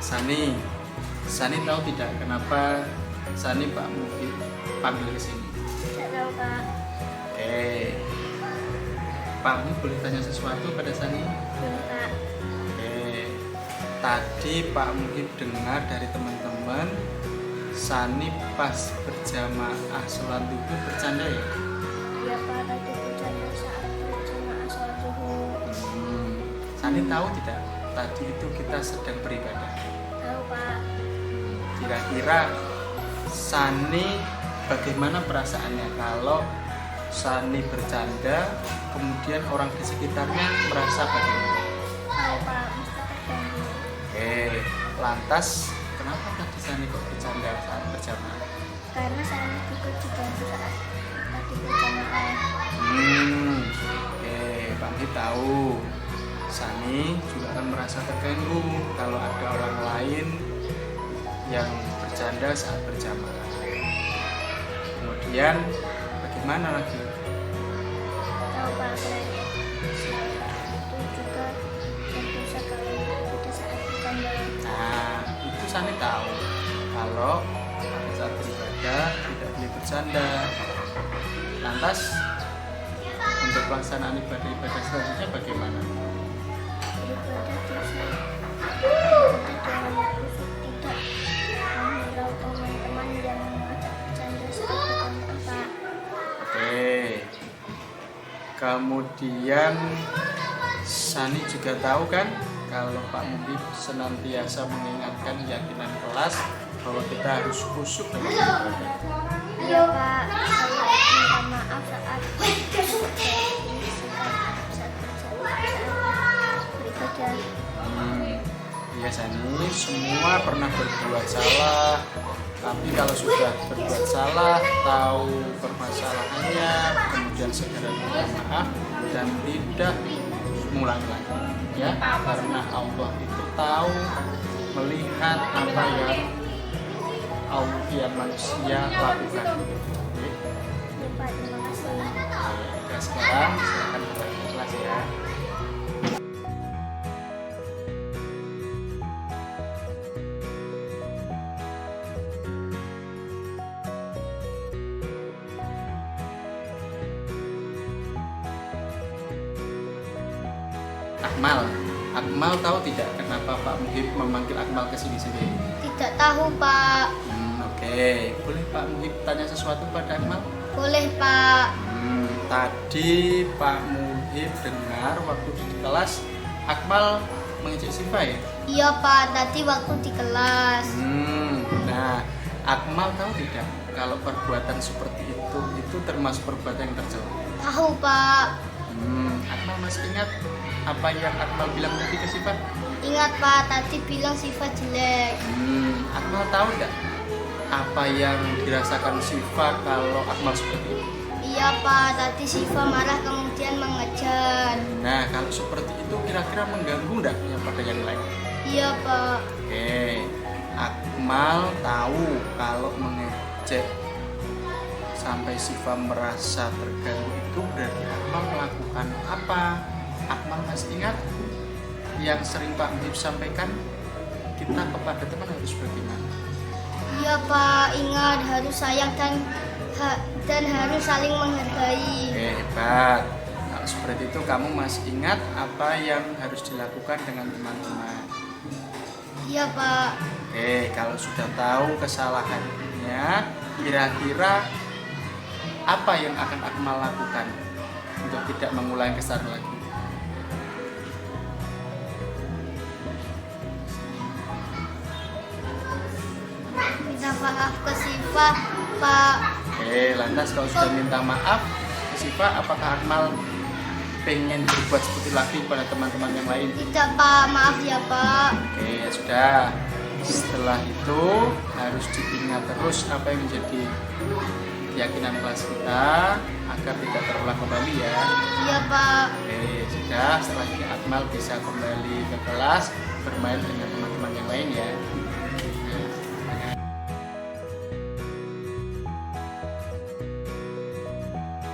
Sani, Sani tahu tidak kenapa Sani Pak Muhib panggil ke sini? Tidak tahu, Pak. Oke, Pak Muhib boleh tanya sesuatu pada Sani? Boleh, Pak. Oke, tadi Pak Muhib dengar dari teman-teman Sani pas berjamaah sholat duhur bercanda ya? Iya, Pak. Tadi bercanda saat berjamaah sholat duhur. Sani tahu tidak? Tadi itu kita sedang beribadah. Tahu, Pak. Kira-kira Sani bagaimana perasaannya kalau Sani bercanda kemudian orang di sekitarnya merasa bagaimana? Tahu, Pak. Mesti terganggu. Oke, lantas kenapa tadi Sani kok bercanda saat berjamaah? Karena saya juga diganggu saat tadi berjamaah. Oke, Pak Muhib tahu Sani juga akan merasa terganggu kalau ada orang lain yang bercanda saat berjamaah. Kemudian bagaimana lagi? Tahu, Pak. Itu juga yang bisa kalau pada saat bercanda. Nah, itu Sani tahu kalau pada saat beribadah tidak boleh bercanda. Lantas untuk pelaksanaan ibadah-ibadah selanjutnya bagaimana? Beribadah dosa. Tidak menghirau teman-teman yang mengajak bercanda saat berjamaah, Pak. Oke. Kemudian Sani juga tahu kan kalau Pak Muhib senantiasa mengingatkan keyakinan kelas bahwa kita harus khusyuk dalam beribadah. Iya, Pak. Saya minta maaf saat beribadah. Iya Sani, semua pernah berbuat salah. Tapi kalau sudah berbuat salah, tahu permasalahannya, kemudian segera minta maaf dan tidak mengulangi lagi. Ya, karena Allah itu tahu melihat apa yang manusia lakukan. Oke. Iya, Pak. Terima kasih. Oke, sekarang silakan kita ke kelas ya. Akmal tahu tidak kenapa Pak Muhib memanggil Akmal ke sini sendiri? Tidak tahu, Pak. Oke, boleh Pak Muhib tanya sesuatu pada Akmal? Boleh, Pak. Tadi Pak Muhib dengar waktu di kelas Akmal mengejek Siva ya? Iya, Pak. Tadi waktu di kelas. Nah, Akmal tahu tidak kalau perbuatan seperti itu termasuk perbuatan yang tercela? Tahu, Pak. Akmal masih ingat apa yang Akmal bilang tadi ke Siva? Ingat, Pak. Tadi bilang sifat jelek. Akmal tahu tidak apa yang dirasakan Siva kalau Akmal seperti itu? Iya, Pak. Tadi Siva marah kemudian mengejar. Nah, kalau seperti itu kira-kira mengganggu enggak yang pada yang lain? Iya, Pak. Oke, Akmal tahu kalau mengejek sampai Siva merasa terganggu itu berarti Akmal melakukan apa? Akmal masih ingat yang sering Pak Muhib sampaikan, kita kepada teman harus bagaimana? Iya, Pak. Ingat harus sayang dan harus saling menghargai. Oke, hebat. Kalau seperti itu kamu masih ingat apa yang harus dilakukan dengan teman-teman? Iya, Pak. Oke, kalau sudah tahu kesalahannya, kira-kira apa yang akan Akmal lakukan untuk tidak mengulangi kesalahan lagi? Minta maaf ke Siva, Pak. Oke, lantas kalau sudah minta maaf ke Siva, apakah Akmal pengen berbuat seperti lagi pada teman-teman yang lain? Tidak, Pak. Maaf ya, Pak. Oke, ya sudah. Setelah itu harus diingat terus apa yang menjadi keyakinan kelas kita agar tidak terulang kembali ya. Iya, Pak. Oke, sudah. Setelah ini Akmal bisa kembali ke kelas bermain dengan teman-teman yang lain ya.